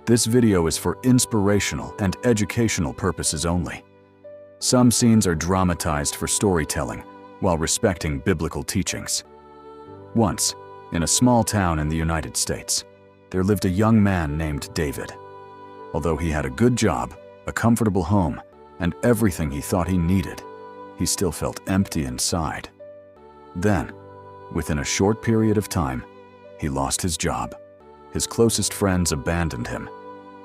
This video is for inspirational and educational purposes only. Some scenes are dramatized for storytelling while respecting biblical teachings. Once, in a small town in the United States, there lived a young man named David. Although he had a good job, a comfortable home, and everything he thought he needed, he still felt empty inside. Then, within a short period of time, he lost his job. His closest friends abandoned him,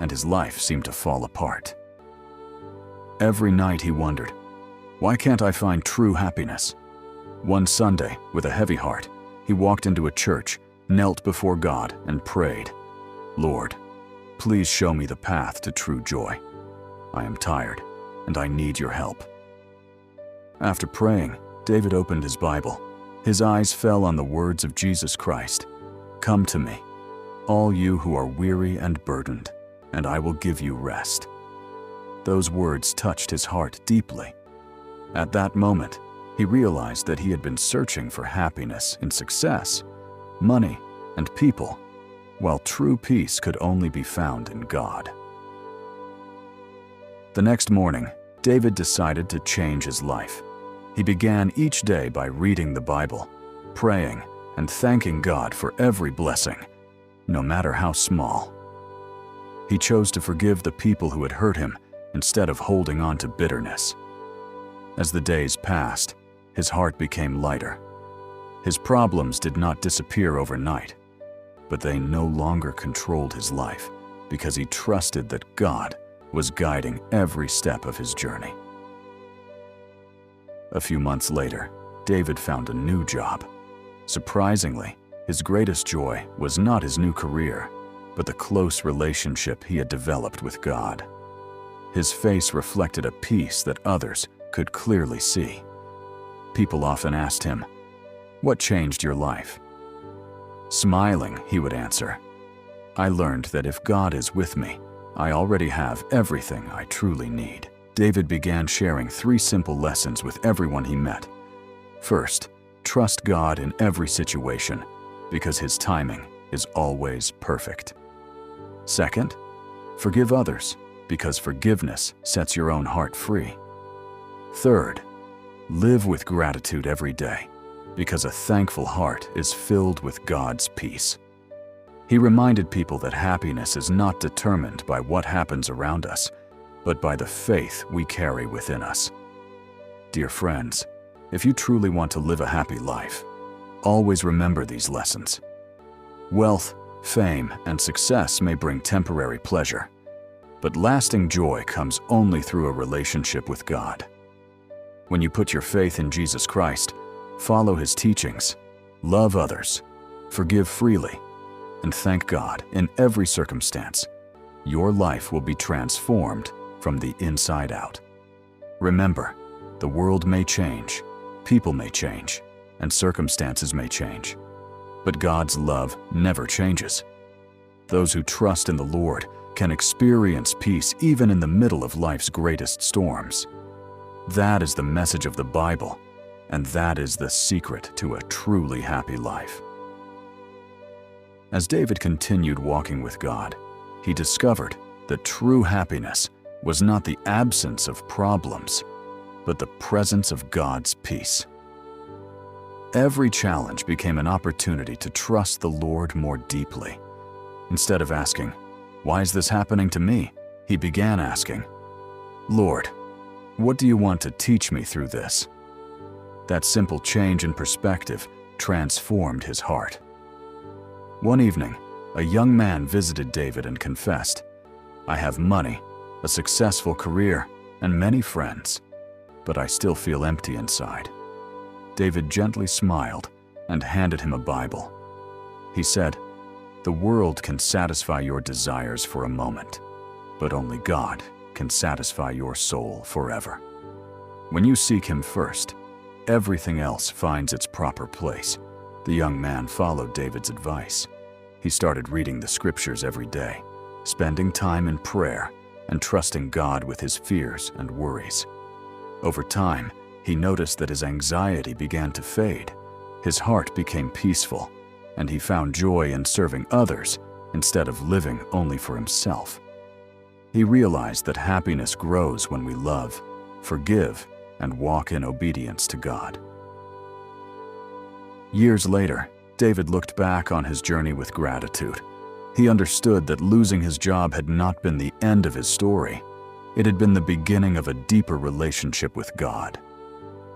and his life seemed to fall apart. Every night he wondered, why can't I find true happiness? One Sunday, with a heavy heart, he walked into a church, knelt before God, and prayed, Lord, please show me the path to true joy. I am tired, and I need your help. After praying, David opened his Bible. His eyes fell on the words of Jesus Christ. Come to me, all you who are weary and burdened, and I will give you rest. Those words touched his heart deeply. At that moment, he realized that he had been searching for happiness in success, money, and people, while true peace could only be found in God. The next morning, David decided to change his life. He began each day by reading the Bible, praying, and thanking God for every blessing, no matter how small. He chose to forgive the people who had hurt him instead of holding on to bitterness. As the days passed, his heart became lighter. His problems did not disappear overnight, but they no longer controlled his life because he trusted that God was guiding every step of his journey. A few months later, David found a new job. Surprisingly, his greatest joy was not his new career, but the close relationship he had developed with God. His face reflected a peace that others could clearly see. People often asked him, "What changed your life?" Smiling, he would answer, "I learned that if God is with me, I already have everything I truly need." David began sharing 3 simple lessons with everyone he met. First, trust God in every situation, because His timing is always perfect. Second, forgive others, because forgiveness sets your own heart free. Third, live with gratitude every day, because a thankful heart is filled with God's peace. He reminded people that happiness is not determined by what happens around us, but by the faith we carry within us. Dear friends, if you truly want to live a happy life, always remember these lessons. Wealth, fame, and success may bring temporary pleasure, but lasting joy comes only through a relationship with God. When you put your faith in Jesus Christ, follow His teachings, love others, forgive freely, and thank God in every circumstance, your life will be transformed from the inside out. Remember, the world may change, people may change, and circumstances may change, but God's love never changes. Those who trust in the Lord can experience peace even in the middle of life's greatest storms. That is the message of the Bible, and that is the secret to a truly happy life. As David continued walking with God, he discovered that true happiness was not the absence of problems, but the presence of God's peace. Every challenge became an opportunity to trust the Lord more deeply. Instead of asking, "Why is this happening to me?" he began asking, "Lord, what do you want to teach me through this?" That simple change in perspective transformed his heart. One evening, a young man visited David and confessed, "I have money, a successful career, and many friends, but I still feel empty inside." David gently smiled and handed him a Bible. He said, "The world can satisfy your desires for a moment, but only God can satisfy your soul forever. When you seek Him first, everything else finds its proper place." The young man followed David's advice. He started reading the scriptures every day, spending time in prayer, and trusting God with his fears and worries. Over time, he noticed that his anxiety began to fade. His heart became peaceful, and he found joy in serving others instead of living only for himself. He realized that happiness grows when we love, forgive, and walk in obedience to God. Years later, David looked back on his journey with gratitude. He understood that losing his job had not been the end of his story. It had been the beginning of a deeper relationship with God.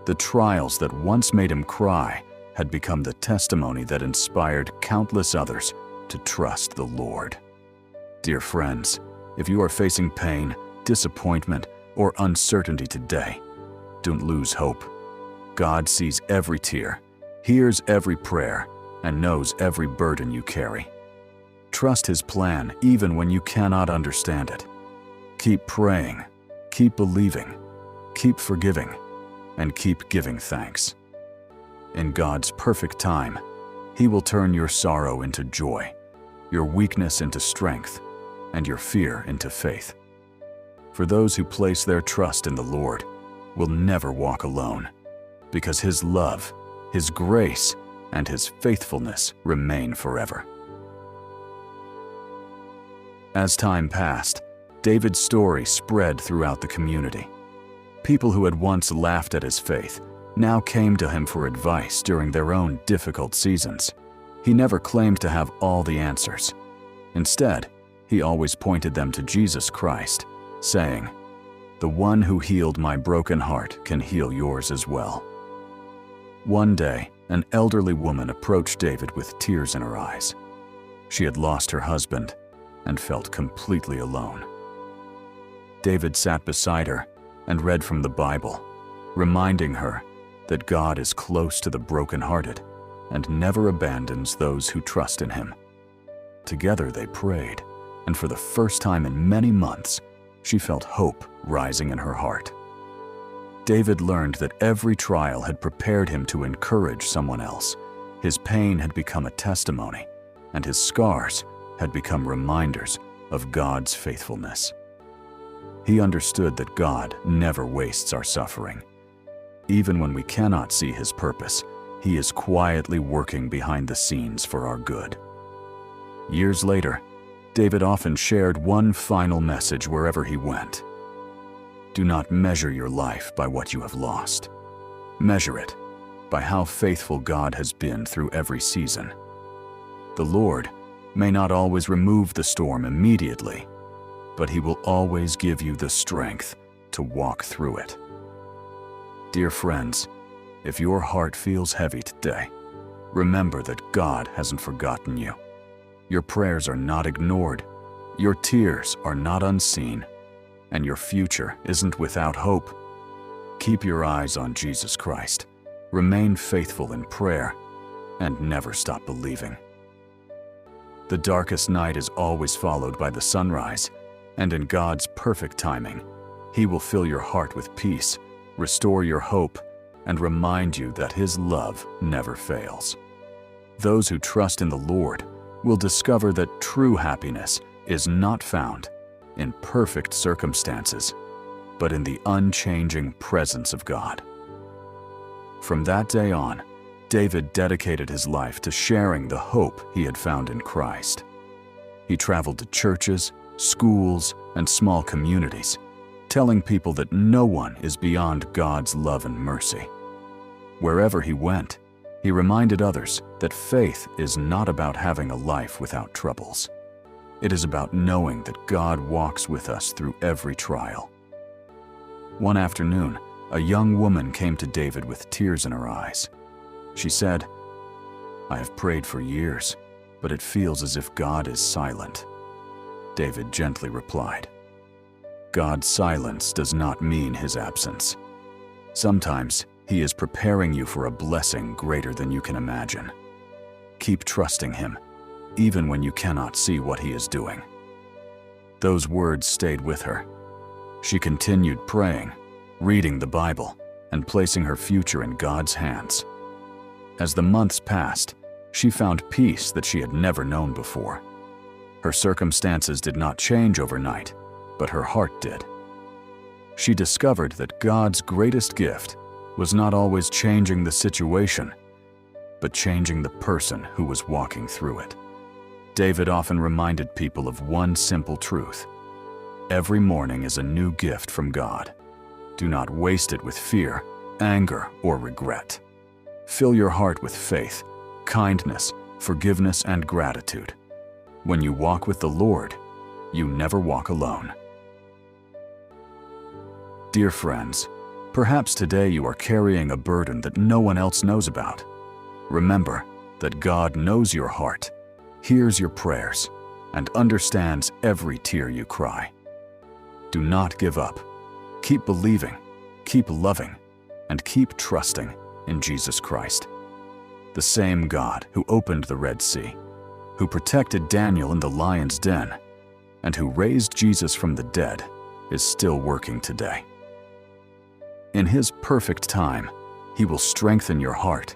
The trials that once made him cry had become the testimony that inspired countless others to trust the Lord. Dear friends, if you are facing pain, disappointment, or uncertainty today, don't lose hope. God sees every tear, hears every prayer, and knows every burden you carry. Trust His plan even when you cannot understand it. Keep praying, keep believing, keep forgiving, and keep giving thanks. In God's perfect time, He will turn your sorrow into joy, your weakness into strength, and your fear into faith. For those who place their trust in the Lord will never walk alone, because His love, His grace, and His faithfulness remain forever. As time passed, David's story spread throughout the community. People who had once laughed at his faith now came to him for advice during their own difficult seasons. He never claimed to have all the answers. Instead, he always pointed them to Jesus Christ, saying, "The one who healed my broken heart can heal yours as well." One day, an elderly woman approached David with tears in her eyes. She had lost her husband and felt completely alone. David sat beside her and read from the Bible, reminding her that God is close to the brokenhearted and never abandons those who trust in Him. Together they prayed, and for the first time in many months, she felt hope rising in her heart. David learned that every trial had prepared him to encourage someone else. His pain had become a testimony, and his scars had become reminders of God's faithfulness. He understood that God never wastes our suffering. Even when we cannot see His purpose, He is quietly working behind the scenes for our good. Years later, David often shared one final message wherever he went. Do not measure your life by what you have lost. Measure it by how faithful God has been through every season. The Lord may not always remove the storm immediately, but He will always give you the strength to walk through it. Dear friends, if your heart feels heavy today, remember that God hasn't forgotten you. Your prayers are not ignored, your tears are not unseen, and your future isn't without hope. Keep your eyes on Jesus Christ, remain faithful in prayer, and never stop believing. The darkest night is always followed by the sunrise, and in God's perfect timing, He will fill your heart with peace, restore your hope, and remind you that His love never fails. Those who trust in the Lord will discover that true happiness is not found in perfect circumstances, but in the unchanging presence of God. From that day on, David dedicated his life to sharing the hope he had found in Christ. He traveled to churches, schools, and small communities, telling people that no one is beyond God's love and mercy. Wherever he went, he reminded others that faith is not about having a life without troubles. It is about knowing that God walks with us through every trial. One afternoon, a young woman came to David with tears in her eyes. She said, "I have prayed for years, but it feels as if God is silent." David gently replied, "God's silence does not mean His absence. Sometimes He is preparing you for a blessing greater than you can imagine. Keep trusting Him, even when you cannot see what He is doing." Those words stayed with her. She continued praying, reading the Bible, and placing her future in God's hands. As the months passed, she found peace that she had never known before. Her circumstances did not change overnight, but her heart did. She discovered that God's greatest gift was not always changing the situation, but changing the person who was walking through it. David often reminded people of one simple truth. Every morning is a new gift from God. Do not waste it with fear, anger, or regret. Fill your heart with faith, kindness, forgiveness, and gratitude. When you walk with the Lord, you never walk alone. Dear friends, perhaps today you are carrying a burden that no one else knows about. Remember that God knows your heart, hears your prayers, and understands every tear you cry. Do not give up. Keep believing, keep loving, and keep trusting in Jesus Christ. The same God who opened the Red Sea, who protected Daniel in the lion's den, and who raised Jesus from the dead is still working today. In His perfect time, He will strengthen your heart,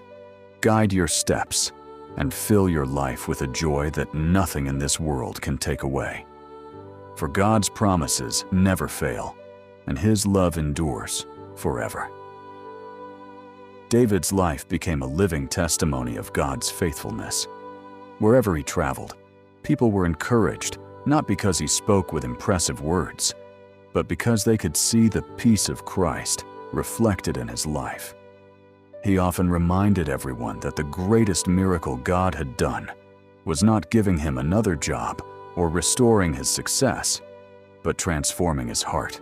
guide your steps, and fill your life with a joy that nothing in this world can take away. For God's promises never fail, and His love endures forever. David's life became a living testimony of God's faithfulness. Wherever he traveled, people were encouraged not because he spoke with impressive words, but because they could see the peace of Christ reflected in his life. He often reminded everyone that the greatest miracle God had done was not giving him another job or restoring his success, but transforming his heart.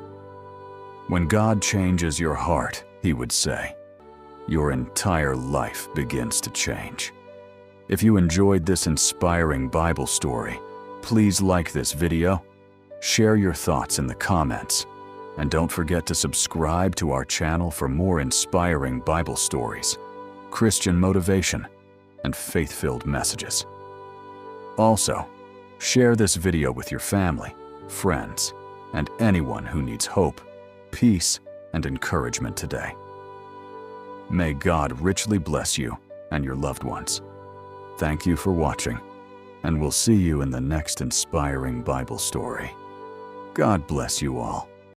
When God changes your heart, he would say, your entire life begins to change. If you enjoyed this inspiring Bible story, please like this video, share your thoughts in the comments, and don't forget to subscribe to our channel for more inspiring Bible stories, Christian motivation, and faith-filled messages. Also, share this video with your family, friends, and anyone who needs hope, peace, and encouragement today. May God richly bless you and your loved ones. Thank you for watching, and we'll see you in the next inspiring Bible story. God bless you all.